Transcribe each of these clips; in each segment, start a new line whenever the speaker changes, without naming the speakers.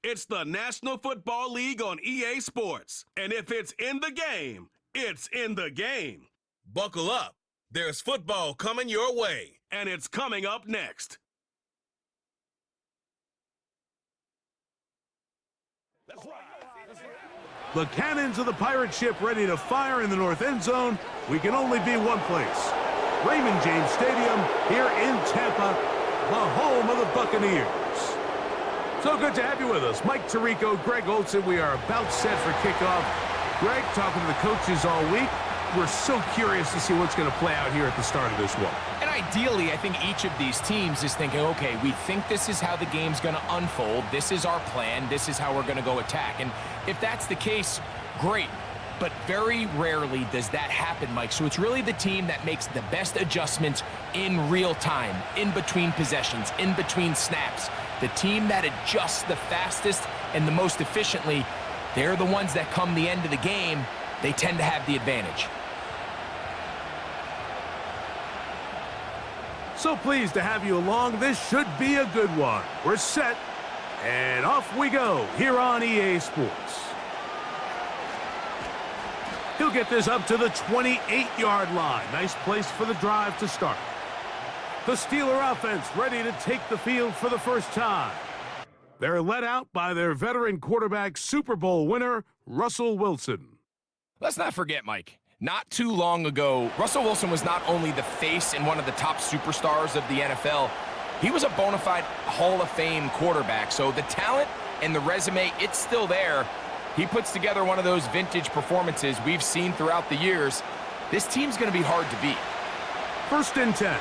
It's the National Football League on EA Sports. And if it's in the game, it's in the game. Buckle up. There's football coming your way. And it's coming up next.
The cannons of the pirate ship ready to fire in the north end zone. We can only be one place. Raymond James Stadium here in Tampa, the home of the Buccaneers. So good to have you with us. Mike Tirico, Greg Olson. We are about set for kickoff. Greg, talking to the coaches all week. We're so curious to see what's going to play out here at the start of this one.
And ideally, I think each of these teams is thinking, okay, we think this is how the game's going to unfold. This is our plan. This is how we're going to go attack. And if that's the case, great. But very rarely does that happen, Mike. So it's really the team that makes the best adjustments in real time, in between possessions, in between snaps. The team that adjusts the fastest and the most efficiently, they're the ones that come the end of the game, they tend to have the advantage.
So pleased to have you along. This should be a good one. We're set, and off we go here on EA Sports. He'll get this up to the 28-yard line. Nice place for the drive to start. The Steeler offense ready to take the field for the first time. They're led out by their veteran quarterback, Super Bowl winner, Russell Wilson.
Let's not forget, Mike, not too long ago, Russell Wilson was not only the face and one of the top superstars of the NFL, he was a bona fide Hall of Fame quarterback. So the talent and the resume, it's still there. He puts together one of those vintage performances we've seen throughout the years. This team's going to be hard to beat.
1st and 10.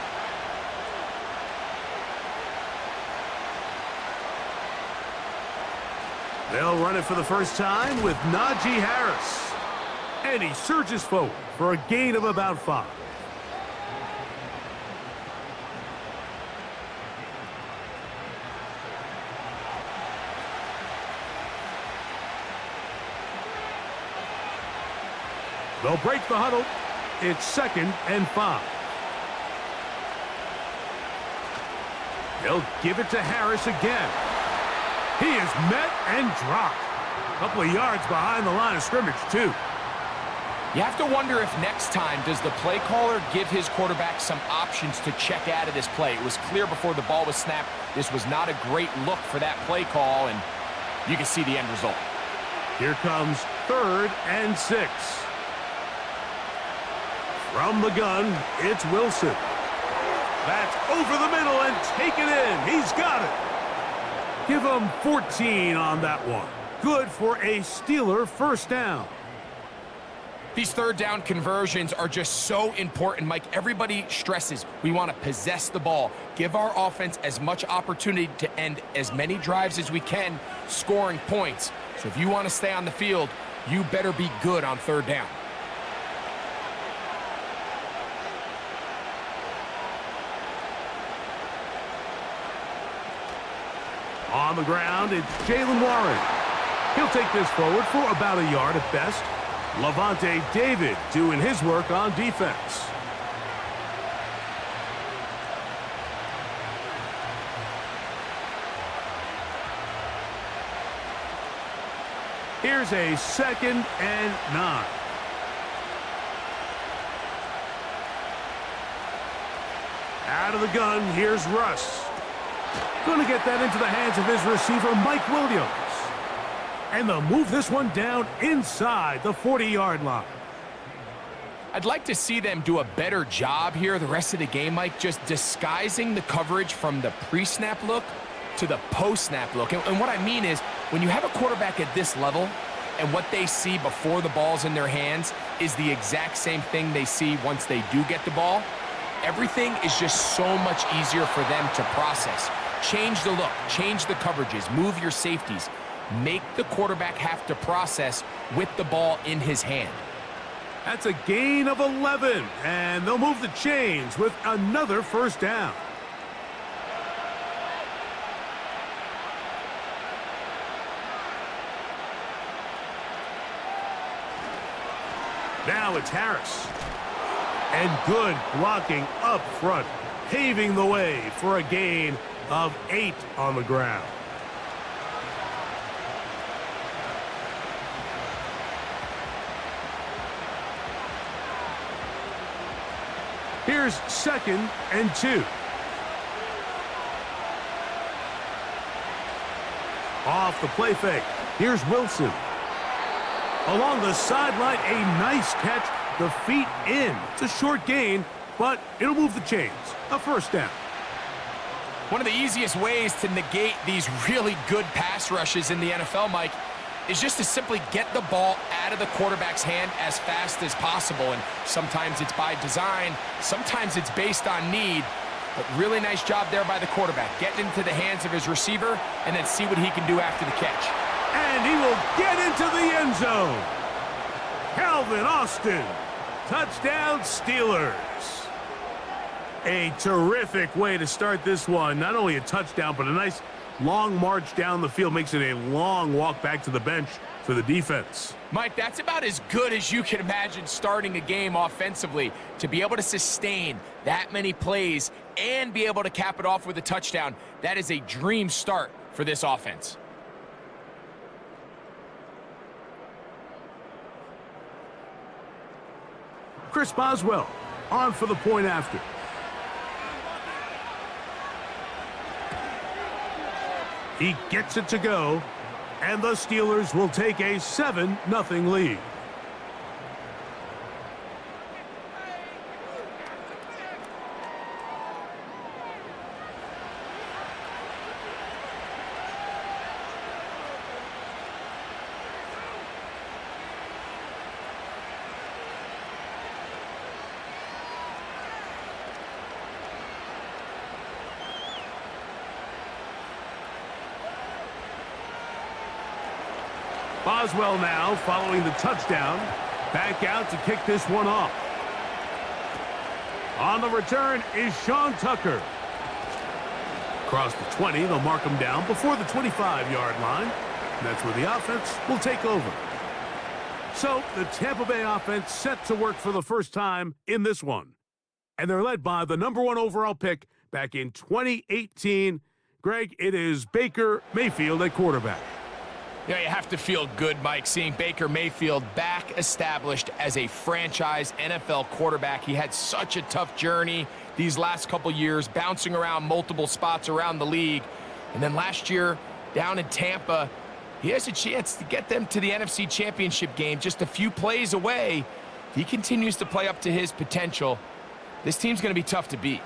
They'll run it for the first time with Najee Harris. And he surges forward for a gain of about 5. They'll break the huddle. It's 2nd and 5. They'll give it to Harris again. He is met and dropped. A couple of yards behind the line of scrimmage, too.
You have to wonder if next time does the play caller give his quarterback some options to check out of this play. It was clear before the ball was snapped this was not a great look for that play call, and you can see the end result.
Here comes 3rd and 6. From the gun, it's Wilson. That's over the middle and taken in. He's got it. Give him 14 on that one. Good for a Steeler first down.
These 3rd down conversions are just so important, Mike. Everybody stresses we want to possess the ball, give our offense as much opportunity to end as many drives as we can, scoring points. So if you want to stay on the field, you better be good on 3rd down.
On the ground, it's Jalen Warren. He'll take this forward for about a yard at best. Levante David doing his work on defense. Here's a 2nd and 9. Out of the gun, here's Russ. Going to get that into the hands of his receiver, Mike Williams. And they'll move this one down inside the 40-yard line.
I'd like to see them do a better job here the rest of the game, Mike, just disguising the coverage from the pre-snap look to the post-snap look. And what I mean is, when you have a quarterback at this level and what they see before the ball's in their hands is the exact same thing they see once they do get the ball, everything is just so much easier for them to process. Change the look, change the coverages, move your safeties. Make the quarterback have to process with the ball in his hand.
That's a gain of 11, and they'll move the chains with another first down. Now it's Harris. And good blocking up front, paving the way for a gain of 8 on the ground. Here's 2nd and 2. Off the play fake. Here's Wilson. Along the sideline, a nice catch. The feet in. It's a short gain, but it'll move the chains. A first down.
One of the easiest ways to negate these really good pass rushes in the NFL, Mike, is just to simply get the ball out of the quarterback's hand as fast as possible. And sometimes it's by design, sometimes it's based on need. But really nice job there by the quarterback. Get into the hands of his receiver and then see what he can do after the catch.
And he will get into the end zone. Calvin Austin. Touchdown, Steelers. A terrific way to start this one. Not only a touchdown, but a nice long march down the field. Makes it a long walk back to the bench for the defense.
Mike, that's about as good as you can imagine starting a game offensively. To be able to sustain that many plays and be able to cap it off with a touchdown, that is a dream start for this offense.
Chris Boswell on for the point after. He gets it to go, and the Steelers will take a 7-0 lead. Boswell now following the touchdown. Back out to kick this one off. On the return is Sean Tucker. Across the 20, they'll mark him down before the 25-yard line. And that's where the offense will take over. So the Tampa Bay offense set to work for the first time in this one. And they're led by the #1 overall pick back in 2018. Greg, it is Baker Mayfield at quarterback.
Yeah, you have to feel good, Mike, seeing Baker Mayfield back established as a franchise NFL quarterback. He had such a tough journey these last couple years, bouncing around multiple spots around the league. And then last year, down in Tampa, he has a chance to get them to the NFC Championship game just a few plays away. If he continues to play up to his potential, this team's going to be tough to beat.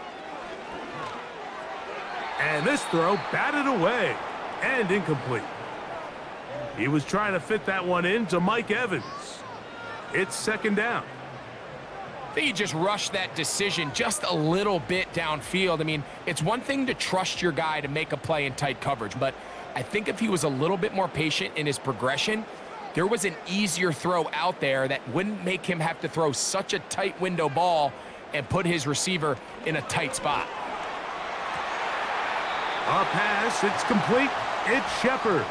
And this throw batted away and incomplete. He was trying to fit that one in to Mike Evans. It's second down.
I think he just rushed that decision just a little bit downfield. I mean, it's one thing to trust your guy to make a play in tight coverage, but I think if he was a little bit more patient in his progression, there was an easier throw out there that wouldn't make him have to throw such a tight window ball and put his receiver in a tight spot.
A pass, it's complete. It's Shepard.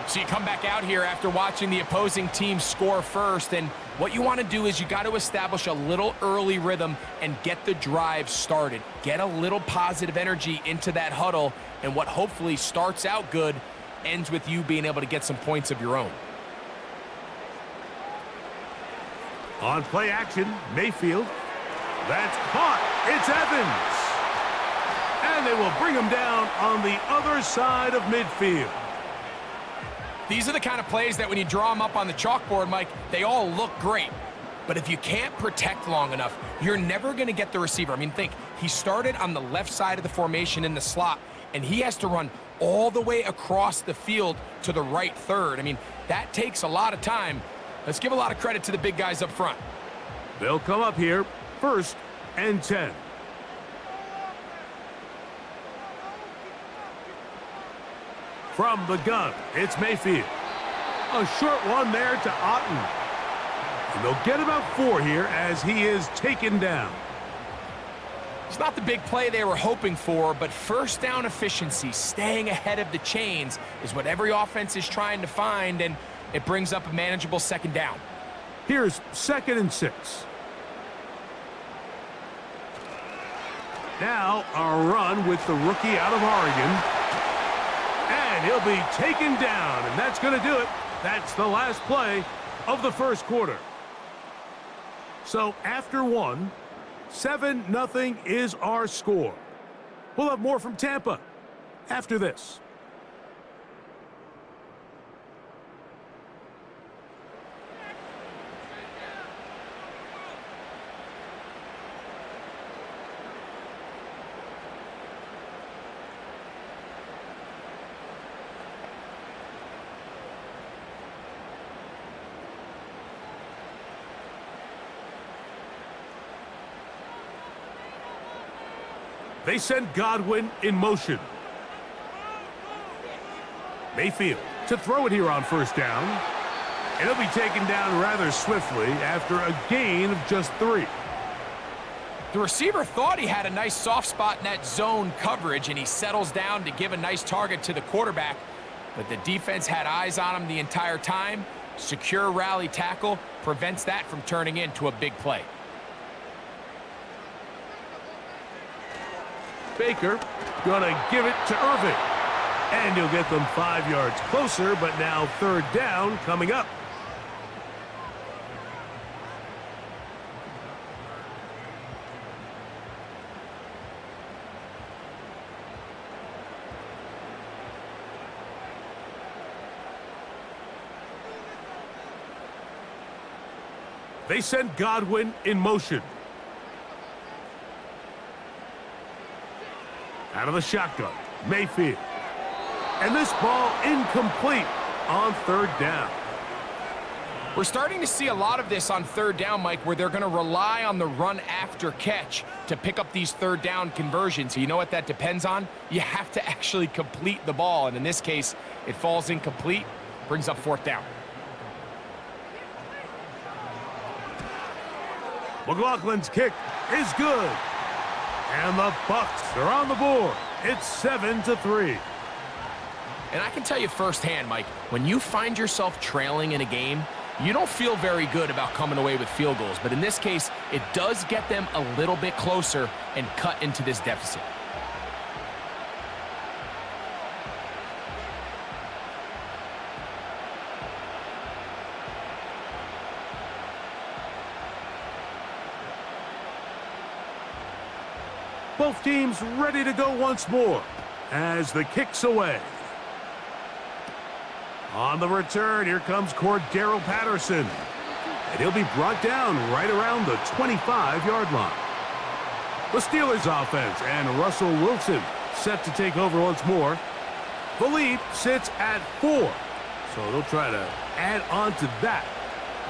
So you come back out here after watching the opposing team score first, and what you want to do is you got to establish a little early rhythm and get the drive started. Get a little positive energy into that huddle, and what hopefully starts out good ends with you being able to get some points of your own.
On play action, Mayfield. That's caught. It's Evans. And they will bring him down on the other side of midfield.
These are the kind of plays that when you draw them up on the chalkboard, Mike, they all look great. But if you can't protect long enough, you're never going to get the receiver. I mean, think, he started on the left side of the formation in the slot, and he has to run all the way across the field to the right third. I mean, that takes a lot of time. Let's give a lot of credit to the big guys up front.
They'll come up here, 1st and 10. From the gun, it's Mayfield. A short one there to Otten. And they'll get about 4 here as he is taken down.
It's not the big play they were hoping for, but first down efficiency, staying ahead of the chains, is what every offense is trying to find, and it brings up a manageable second down.
Here's 2nd and 6. Now a run with the rookie out of Oregon. And he'll be taken down, and that's going to do it. That's the last play of the first quarter. So after 1, 7-0 is our score. We'll have more from Tampa after this. They send Godwin in motion. Mayfield to throw it here on first down. And he'll be taken down rather swiftly after a gain of just 3.
The receiver thought he had a nice soft spot in that zone coverage, and he settles down to give a nice target to the quarterback. But the defense had eyes on him the entire time. Secure rally tackle prevents that from turning into a big play.
Baker gonna give it to Irving. And he'll get them 5 yards closer, but now third down coming up. They send Godwin in motion. Out of the shotgun, Mayfield. And this ball incomplete on third down.
We're starting to see a lot of this on third down, Mike, where they're going to rely on the run after catch to pick up these third down conversions. So you know what that depends on? You have to actually complete the ball. And in this case, it falls incomplete, brings up fourth down.
McLaughlin's kick is good. And the Bucs are on the board. It's 7-3.
And I can tell you firsthand, Mike, when you find yourself trailing in a game, you don't feel very good about coming away with field goals. But in this case, it does get them a little bit closer and cut into this deficit.
Both teams ready to go once more as the kick's away. On the return, here comes Cordero Patterson. And he'll be brought down right around the 25-yard line. The Steelers offense and Russell Wilson set to take over once more. The lead sits at 4, so they'll try to add on to that.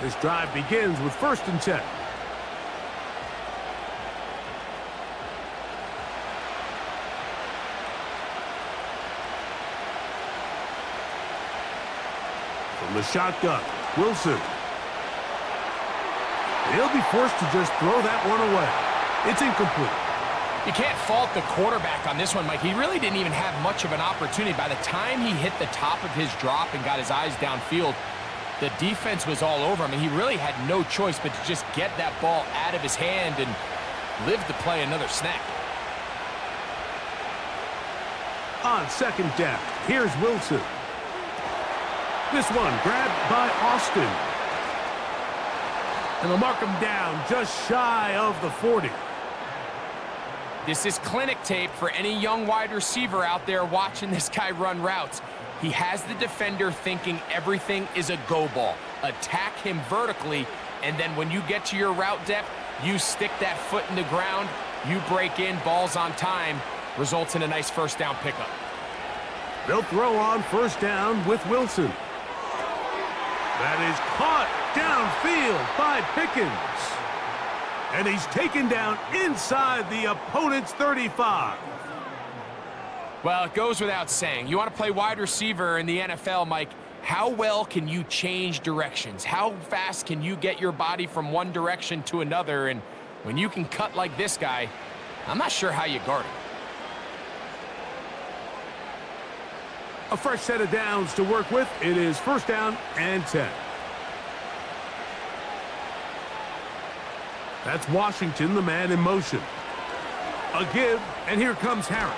This drive begins with 1st and 10. From the shotgun, Wilson. He'll be forced to just throw that one away. It's incomplete.
You can't fault the quarterback on this one, Mike. He really didn't even have much of an opportunity. By the time he hit the top of his drop and got his eyes downfield, the defense was all over him, and he really had no choice but to just get that ball out of his hand and live to play another snap.
On 2nd down, here's Wilson. This one grabbed by Austin. And they'll mark him down just shy of the 40.
This is clinic tape for any young wide receiver out there watching this guy run routes. He has the defender thinking everything is a go ball. Attack him vertically, and then when you get to your route depth, you stick that foot in the ground, you break in, ball's on time, results in a nice first down pickup.
They'll throw on 1st down with Wilson. That is caught downfield by Pickens. And he's taken down inside the opponent's 35.
Well, it goes without saying. You want to play wide receiver in the NFL, Mike, how well can you change directions? How fast can you get your body from one direction to another? And when you can cut like this guy, I'm not sure how you guard him.
A fresh set of downs to work with. It is 1st down and 10. That's Washington, the man in motion. A give, and here comes Harris.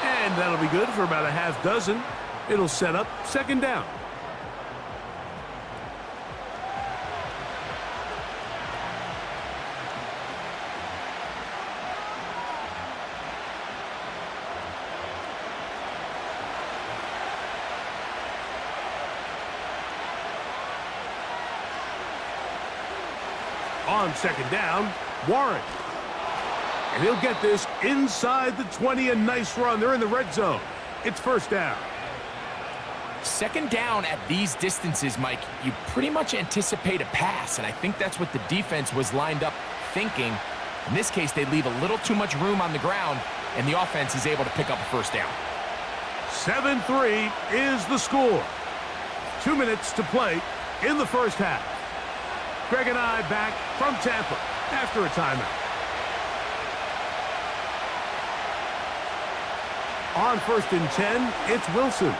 And that'll be good for about a half dozen. It'll set up 2nd down. On second down, Warren. And he'll get this inside the 20. A nice run. They're in the red zone. It's first down.
Second down at these distances, Mike, you pretty much anticipate a pass, and I think that's what the defense was lined up thinking. In this case, they leave a little too much room on the ground, and the offense is able to pick up a first down.
7-3 is the score. 2 minutes to play in the first half. Greg and I back from Tampa after a timeout. On 1st and 10, it's Wilson.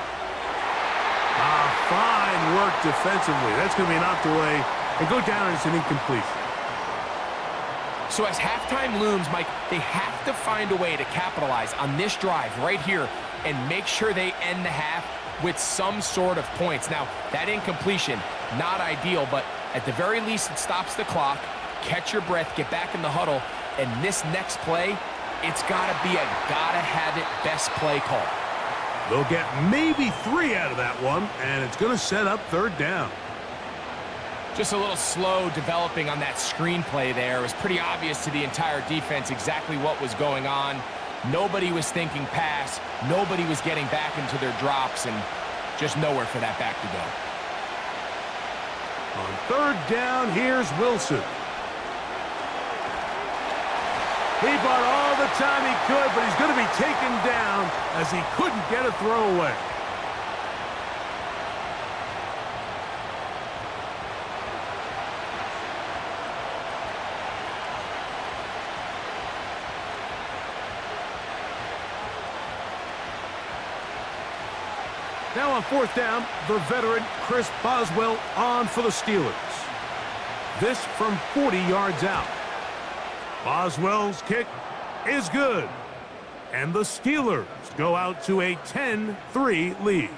Fine work defensively. That's going to be knocked away and go down as an incompletion.
So as halftime looms, Mike, they have to find a way to capitalize on this drive right here and make sure they end the half with some sort of points. Now, that incompletion, not ideal, but at the very least, it stops the clock. Catch your breath, get back in the huddle, and this next play, it's got to be a gotta-have-it best play call.
They'll get maybe 3 out of that one, and it's going to set up third down.
Just a little slow developing on that screenplay there. It was pretty obvious to the entire defense exactly what was going on. Nobody was thinking pass. Nobody was getting back into their drops, and just nowhere for that back to go.
On third down, here's Wilson. He bought all the time he could, but he's going to be taken down as he couldn't get a throw away. Now on 4th down, the veteran Chris Boswell on for the Steelers. This from 40 yards out. Boswell's kick is good. And the Steelers go out to a 10-3 lead.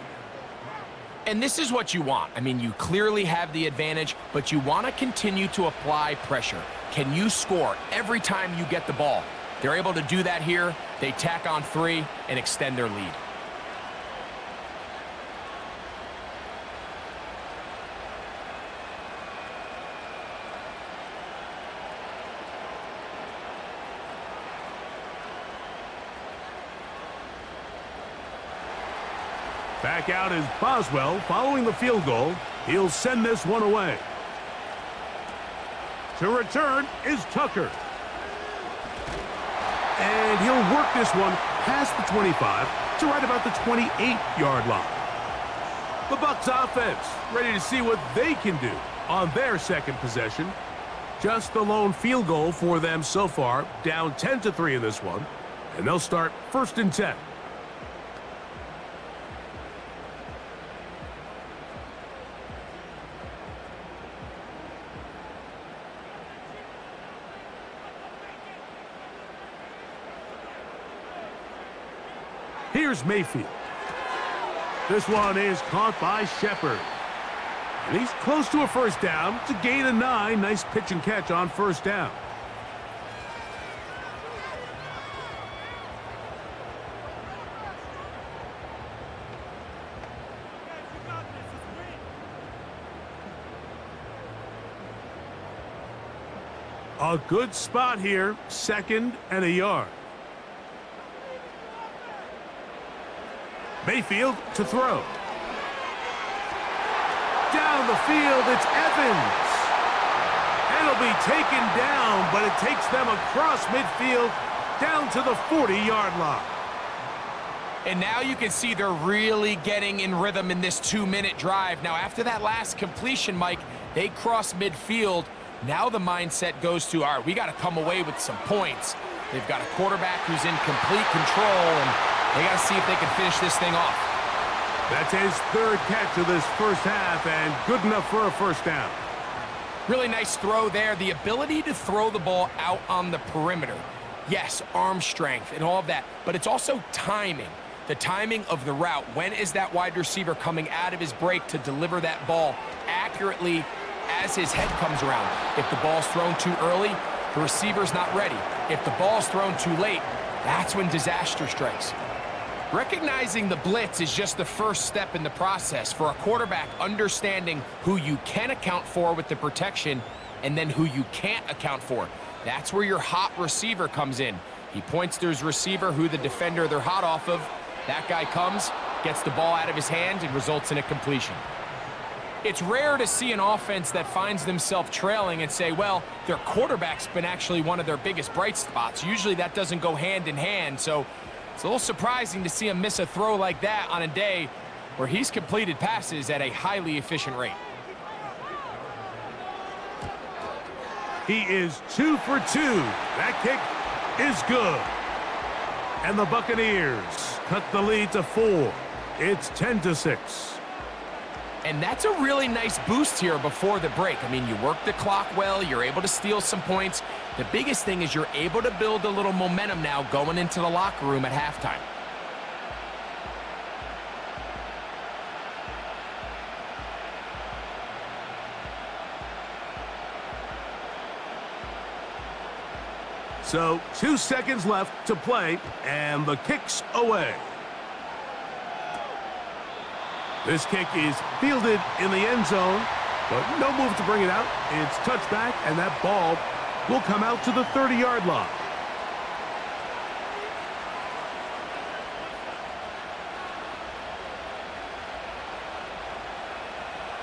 And this is what you want. I mean, you clearly have the advantage, but you want to continue to apply pressure. Can you score every time you get the ball? They're able to do that here. They tack on 3 and extend their lead.
Back out is Boswell following the field goal. He'll send this one away. To return is Tucker. And he'll work this one past the 25 to right about the 28-yard line. The Bucs offense ready to see what they can do on their second possession. Just the lone field goal for them so far, down 10-3 in this one. And they'll start 1st and 10. Here's Mayfield. This one is caught by Shepard. And he's close to a first down to gain a 9. Nice pitch and catch on 1st down. A good spot here, 2nd and a yard. Mayfield to throw. Down the field, it's Evans. And it'll be taken down, but it takes them across midfield down to the 40-yard line.
And now you can see they're really getting in rhythm in this 2-minute drive. Now, after that last completion, Mike, they cross midfield. Now the mindset goes to, all right, we got to come away with some points. They've got a quarterback who's in complete control, and they got to see if they can finish this thing off.
That's his 3rd catch of this first half, and good enough for a first down.
Really nice throw there. The ability to throw the ball out on the perimeter. Yes, arm strength and all of that, but it's also timing. The timing of the route. When is that wide receiver coming out of his break to deliver that ball accurately as his head comes around? If the ball's thrown too early, the receiver's not ready. If the ball's thrown too late, that's when disaster strikes. Recognizing the blitz is just the first step in the process. For a quarterback, understanding who you can account for with the protection and then who you can't account for. That's where your hot receiver comes in. He points to his receiver, who the defender they're hot off of. That guy comes, gets the ball out of his hand, and results in a completion. It's rare to see an offense that finds themselves trailing and say, well, their quarterback's been actually one of their biggest bright spots. Usually that doesn't go hand in hand, so it's a little surprising to see him miss a throw like that on a day where he's completed passes at a highly efficient rate.
He is 2 for 2. That kick is good. And the Buccaneers cut the lead to 4. It's 10-6.
And that's a really nice boost here before the break. I mean, you work the clock well, you're able to steal some points. The biggest thing is you're able to build a little momentum now going into the locker room at halftime.
So 2 seconds left to play, and the kick's away. This kick is fielded in the end zone, but no move to bring it out. It's touchback, and that ball will come out to the 30-yard line.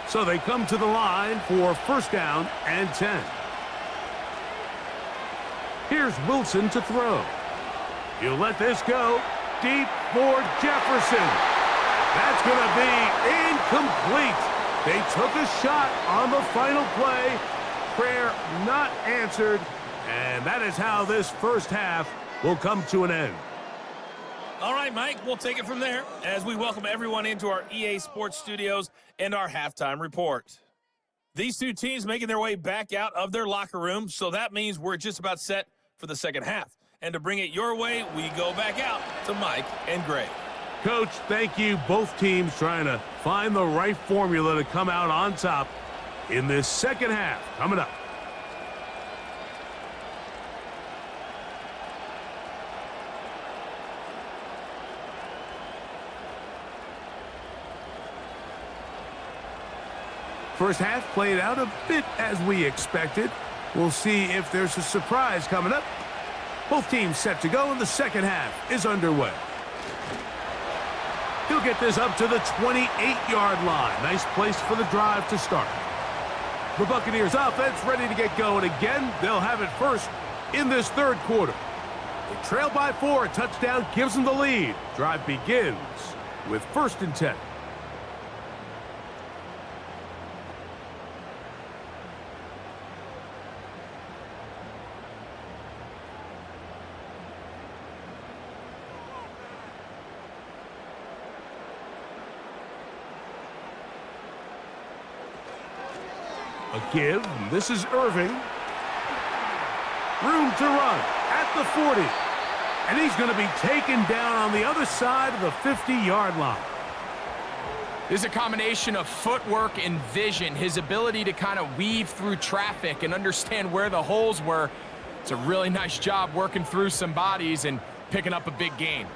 So they come to the line for first down and 10. Here's Wilson to throw. He'll let this go deep for Jefferson. That's going to be incomplete. They took a shot on the final play. Prayer not answered. And that is how this first half will come to an end.
All right, Mike, we'll take it from there as we welcome everyone into our EA Sports Studios and our halftime report. These two teams making their way back out of their locker room, so that means we're just about set for the second half. And to bring it your way, we go back out to Mike and Greg.
Coach, thank you. Both teams trying to find the right formula to come out on top in this second half. Coming up. First half played out a bit as we expected. We'll see if there's a surprise coming up. Both teams set to go, and the second half is underway. He'll get this up to the 28-yard line. Nice place for the drive to start. The Buccaneers offense ready to get going again. They'll have it first in this third quarter. They trail by 4. A touchdown gives them the lead. Drive begins with 1st and 10. A give. This is Irving. Room to run at the 40. And he's going to be taken down on the other side of the 50-yard line.
This is a combination of footwork and vision. His ability to kind of weave through traffic and understand where the holes were. It's a really nice job working through some bodies and picking up a big gain.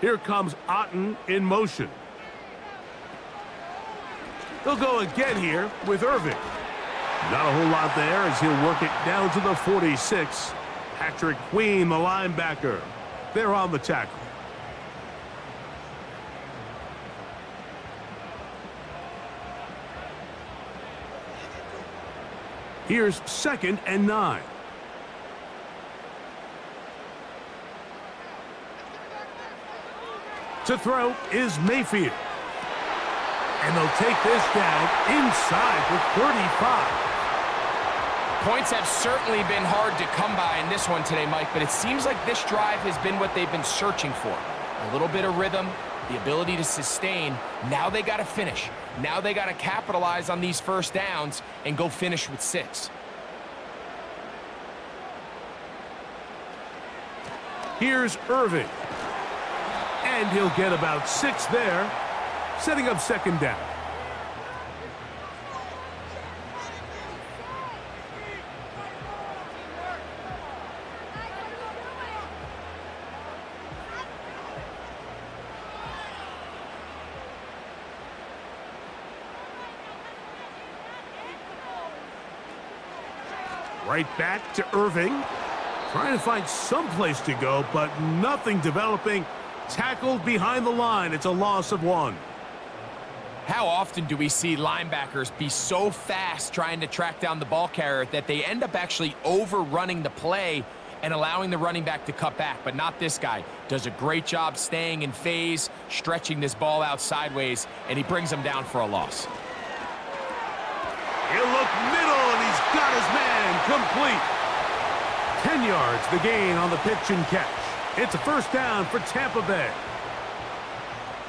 Here comes Otten in motion. They'll go again here with Irving. Not a whole lot there as he'll work it down to the 46. Patrick Queen, the linebacker. They're on the tackle. Here's 2nd and 9. To throw is Mayfield. And they'll take this down inside the 35.
Points have certainly been hard to come by in this one today, Mike, but it seems like this drive has been what they've been searching for. A little bit of rhythm, the ability to sustain. Now they got to finish. Now they got to capitalize on these first downs and go finish with 6.
Here's Irving. And he'll get about 6 there, setting up 2nd down. Right back to Irving. Trying to find some place to go, but nothing developing. Tackled behind the line. It's a loss of 1.
How often do we see linebackers be so fast trying to track down the ball carrier that they end up actually overrunning the play and allowing the running back to cut back? But not this guy. Does a great job staying in phase, stretching this ball out sideways, and he brings him down for a loss.
He'll look middle, and he's got his man complete. 10 yards, the gain on the pitch and catch. It's a first down for Tampa Bay.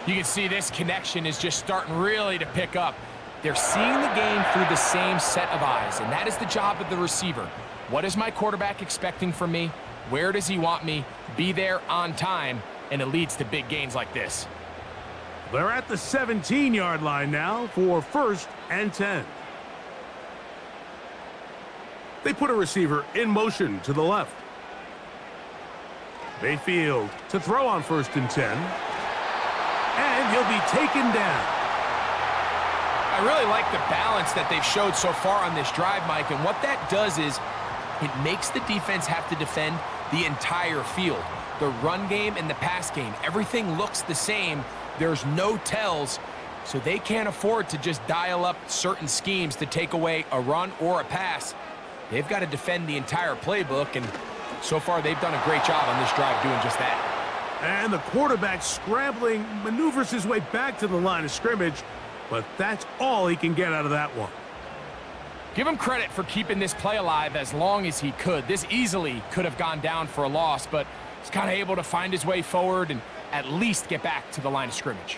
You can see this connection is just starting really to pick up. They're seeing the game through the same set of eyes, and that is the job of the receiver. What is my quarterback expecting from me? Where does he want me? Be there on time, and it leads to big gains like this.
They're at the 17-yard line now for 1st and 10. They put a receiver in motion to the left. Mayfield to throw on 1st and 10. And he'll be taken down.
I really like the balance that they've showed so far on this drive, Mike, and what that does is it makes the defense have to defend the entire field. The run game and the pass game, everything looks the same. There's no tells, so they can't afford to just dial up certain schemes to take away a run or a pass. They've got to defend the entire playbook, and so far they've done a great job on this drive doing just that.
And the quarterback scrambling, maneuvers his way back to the line of scrimmage, but that's all he can get out of that one.
Give him credit for keeping this play alive as long as he could. This easily could have gone down for a loss, but he's kind of able to find his way forward and at least get back to the line of scrimmage.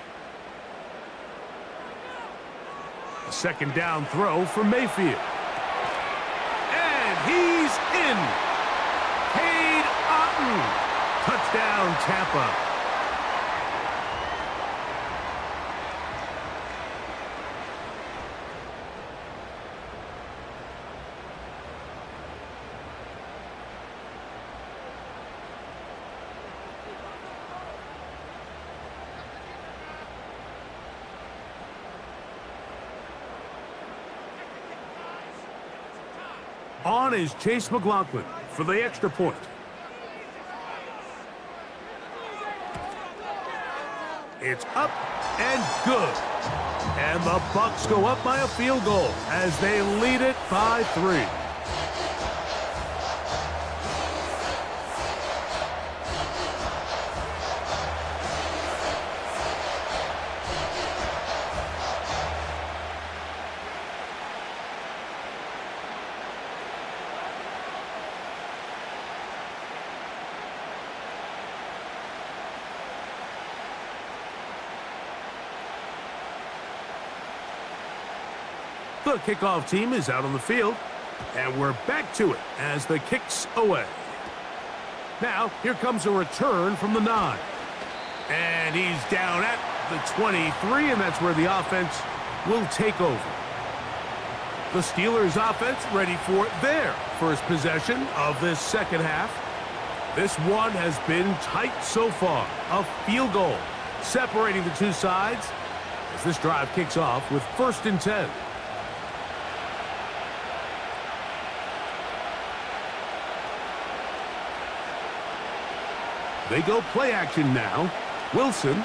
A 2nd down throw for Mayfield. And he's in. Cade Otton. Touchdown, Tampa. On is Chase McLaughlin for the extra point. It's up and good. And the Bucs go up by a field goal as they lead it by 3. The kickoff team is out on the field, and we're back to it as the kick's away. Now, here comes a return from the 9. And he's down at the 23, and that's where the offense will take over. The Steelers offense ready for their first possession of this second half. This one has been tight so far. A field goal separating the two sides as this drive kicks off with 1st and 10. They go play action now. Wilson.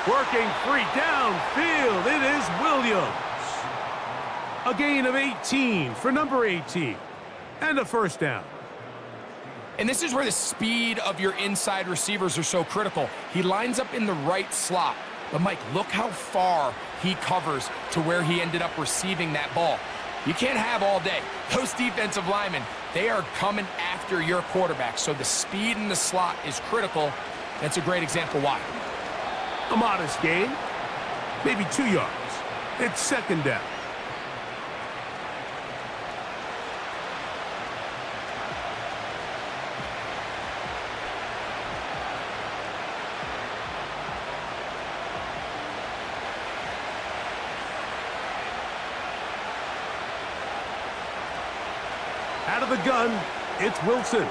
Working free downfield. It is Williams. A gain of 18 for number 18. And a first down.
And this is where the speed of your inside receivers are so critical. He lines up in the right slot. But, Mike, look how far he covers to where he ended up receiving that ball. You can't have all day. Those defensive linemen, they are coming after your quarterback. So the speed in the slot is critical. That's a great example why.
A modest gain, maybe 2 yards. It's 2nd down. Out of the gun, it's Wilson.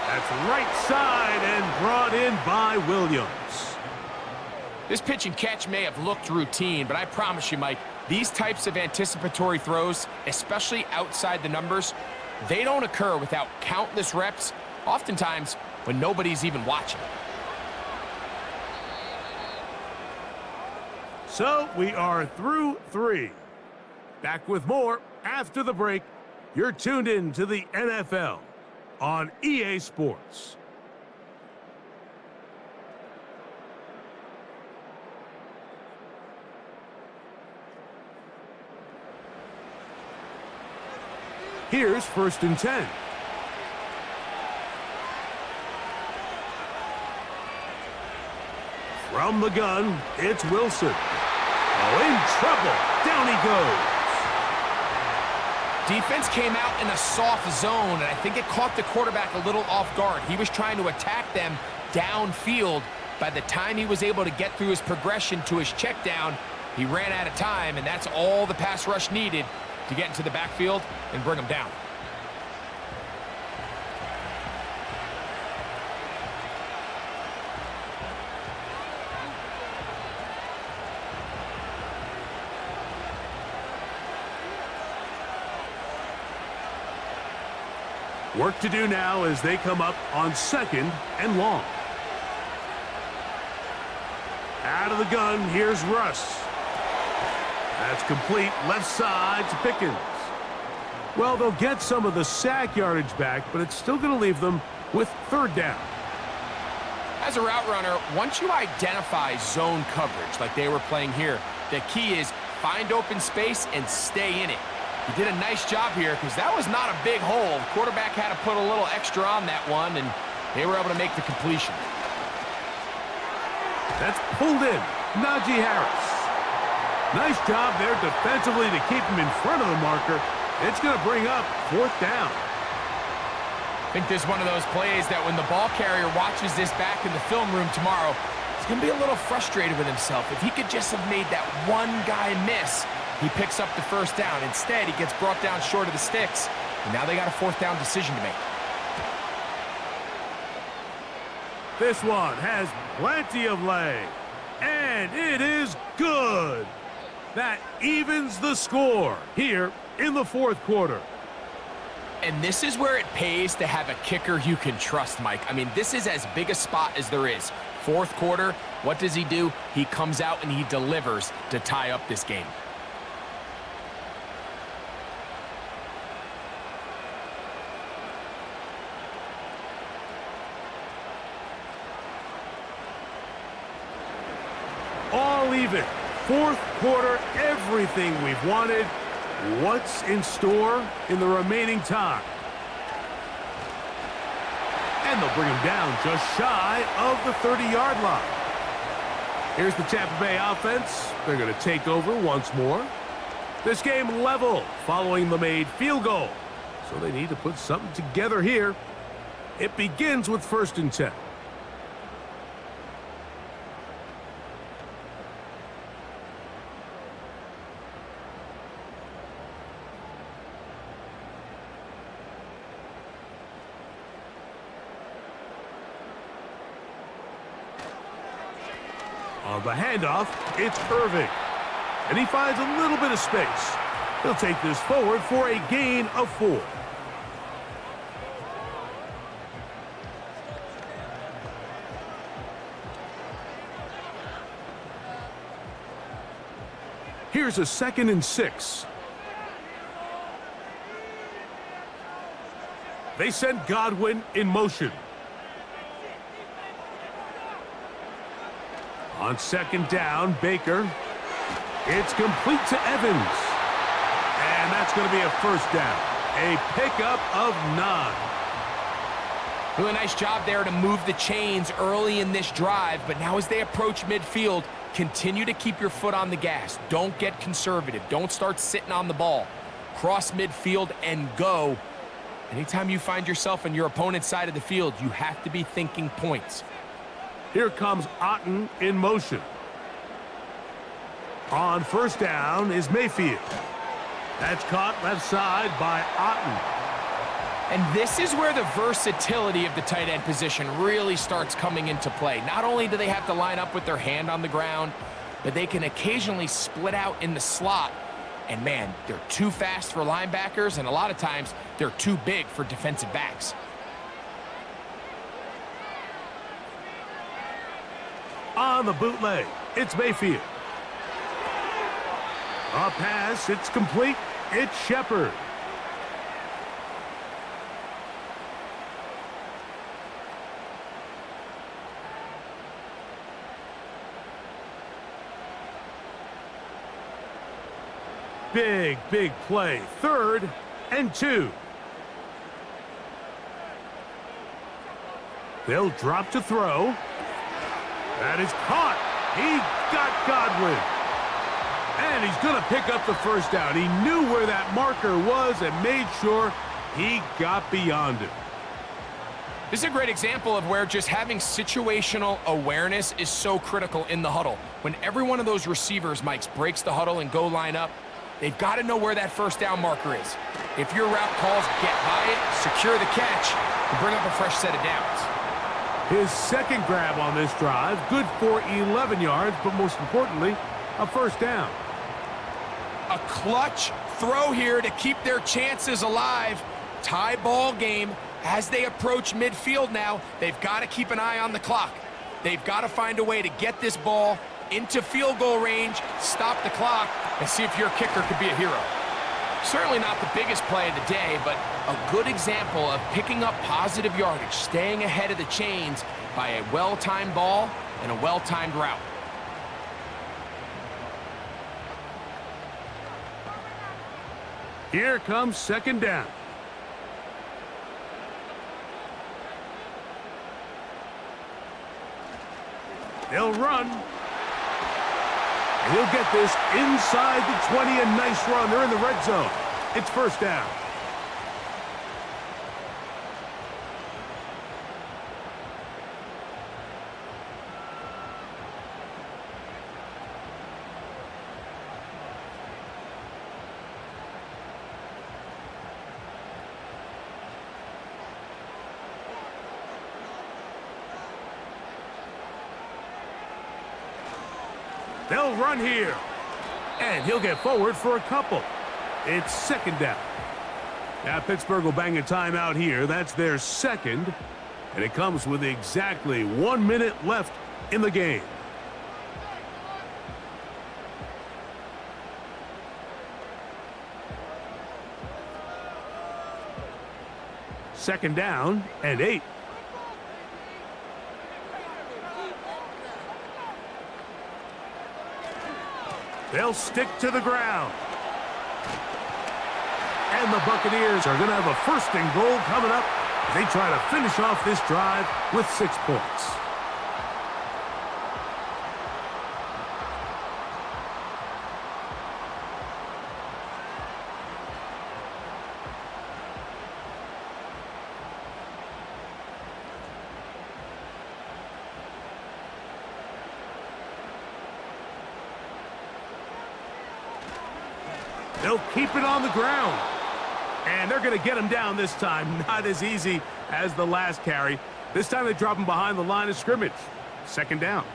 That's right side and brought in by Williams.
This pitch and catch may have looked routine, but I promise you, Mike, these types of anticipatory throws, especially outside the numbers, they don't occur without countless reps, oftentimes when nobody's even watching.
So we are through 3. Back with more after the break. You're tuned in to the NFL on EA Sports. Here's 1st and 10. From the gun, it's Wilson. Oh, in trouble. Down he goes.
Defense came out in a soft zone, and I think it caught the quarterback a little off guard. He was trying to attack them downfield. By the time he was able to get through his progression to his check down, he ran out of time, and that's all the pass rush needed to get into the backfield and bring him down.
Work to do now as they come up on 2nd and long. Out of the gun, here's Russ. That's complete left side to Pickens. Well, they'll get some of the sack yardage back, but it's still going to leave them with 3rd down.
As a route runner, once you identify zone coverage like they were playing here, the key is find open space and stay in it. He did a nice job here because that was not a big hole. The quarterback had to put a little extra on that one, and they were able to make the completion.
That's pulled in. Najee Harris. Nice job there defensively to keep him in front of the marker. It's going to bring up 4th down.
I think this is one of those plays that when the ball carrier watches this back in the film room tomorrow, he's going to be a little frustrated with himself. If he could just have made that one guy miss, he picks up the 1st down. Instead, he gets brought down short of the sticks, and now they got a 4th down decision to make.
This one has plenty of leg, and it is good. That evens the score here in the 4th quarter.
And this is where it pays to have a kicker you can trust, Mike. I mean, this is as big a spot as there is. 4th quarter, what does he do? He comes out and he delivers to tie up this game.
All even. 4th quarter, everything we've wanted. What's in store in the remaining time? And they'll bring him down just shy of the 30-yard line. Here's the Tampa Bay offense. They're going to take over once more. This game level following the made field goal. So they need to put something together here. It begins with 1st and 10. On the handoff, it's Irving. And he finds a little bit of space. He'll take this forward for a gain of 4. Here's a 2nd and 6. They send Godwin in motion. On 2nd down, Baker. It's complete to Evans. And that's going to be a 1st down. A pickup of 9.
Really nice job there to move the chains early in this drive, but now as they approach midfield, continue to keep your foot on the gas. Don't get conservative. Don't start sitting on the ball. Cross midfield and go. Anytime you find yourself on your opponent's side of the field, you have to be thinking points.
Here comes Otten in motion. On 1st down is Mayfield. That's caught left side by Otten.
And this is where the versatility of the tight end position really starts coming into play. Not only do they have to line up with their hand on the ground, but they can occasionally split out in the slot. And man, they're too fast for linebackers, and a lot of times they're too big for defensive backs.
On the bootleg, it's Mayfield. A pass, it's complete. It's Shepard. Big, big play. 3rd and 2. They'll drop to throw. That is caught. He got Godwin. And he's going to pick up the first down. He knew where that marker was and made sure he got beyond it.
This is a great example of where just having situational awareness is so critical in the huddle. When every one of those receivers, Mike, breaks the huddle and go line up, they've got to know where that first down marker is. If your route calls, get by it, secure the catch, and bring up a fresh set of downs.
His second grab on this drive, good for 11 yards, but most importantly, a first down.
A clutch throw here to keep their chances alive. Tie ball game. As they approach midfield now, they've got to keep an eye on the clock. They've got to find a way to get this ball into field goal range, stop the clock, and see if your kicker could be a hero. Certainly not the biggest play of the day, but a good example of picking up positive yardage, staying ahead of the chains by a well-timed ball and a well-timed route.
Here comes second down. They'll run. And he'll get this inside the 20, a nice run. They're in the red zone. It's first down. They'll run here. And he'll get forward for a couple. It's second down. Now Pittsburgh will bang a timeout here. That's their second. And it comes with exactly 1 minute left in the game. Second down and 8. They'll stick to the ground. And the Buccaneers are going to have a first and goal coming up. They try to finish off this drive with 6 points. They'll keep it on the ground. And they're going to get him down this time. Not as easy as the last carry. This time they drop him behind the line of scrimmage. Second down.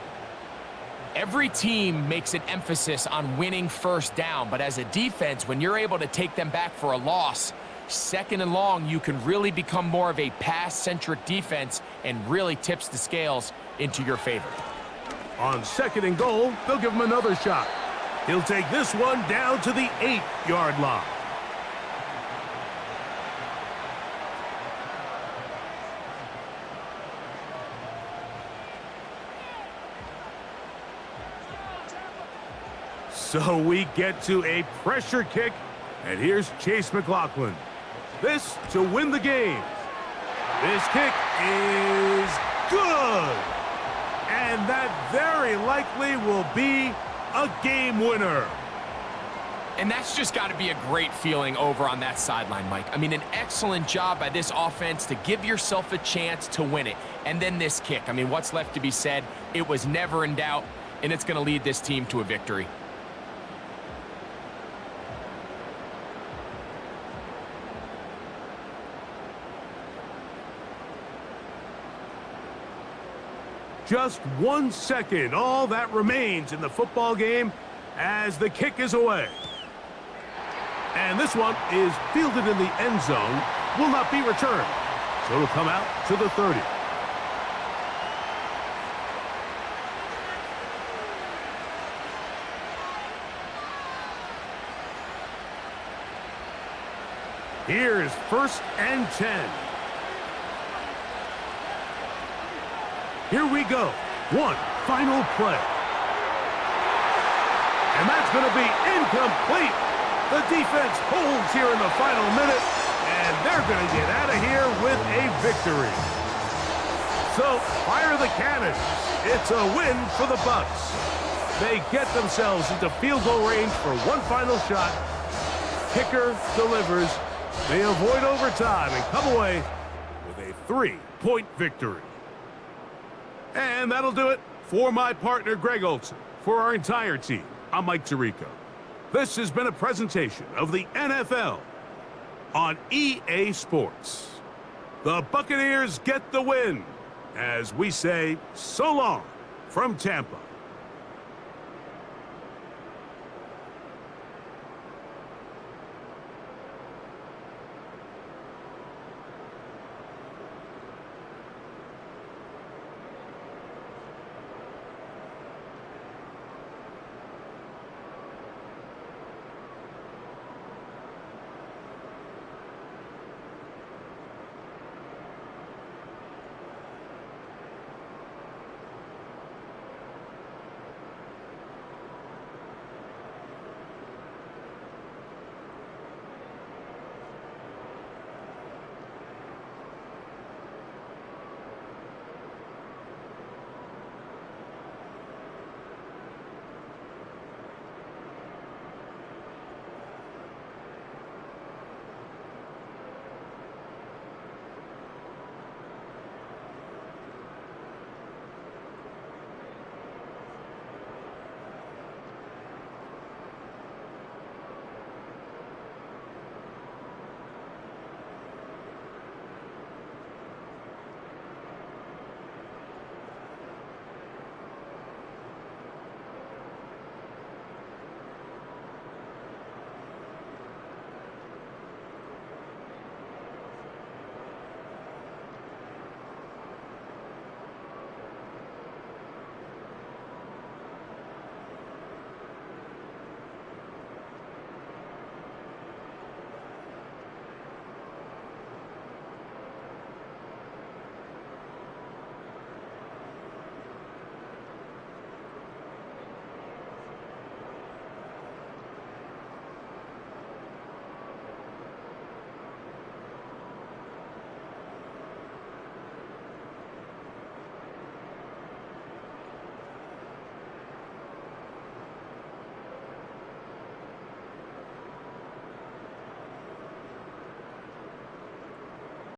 Every team makes an emphasis on winning first down, but as a defense, when you're able to take them back for a loss, second and long, you can really become more of a pass-centric defense and really tips the scales into your favor.
On second and goal, they'll give him another shot. He'll take this one down to the 8-yard line. So we get to a pressure kick, and here's Chase McLaughlin. This to win the game. This kick is good. And that very likely will be a game winner.
And that's just got to be a great feeling over on that sideline, Mike. I mean, an excellent job by this offense to give yourself a chance to win it. And then this kick. I mean, what's left to be said? It was never in doubt, and it's going to lead this team to a victory.
Just 1 second, all that remains in the football game as the kick is away. And this one is fielded in the end zone, will not be returned. So it'll come out to the 30. Here's 1st and 10. Here we go. One final play. And that's going to be incomplete. The defense holds here in the final minute, and they're going to get out of here with a victory. So, fire the cannons. It's a win for the Bucs. They get themselves into field goal range for one final shot. Kicker delivers. They avoid overtime and come away with a 3-point victory. And that'll do it for my partner, Greg Olson. For our entire team, I'm Mike Tirico. This has been a presentation of the NFL on EA Sports. The Buccaneers get the win as we say so long from Tampa.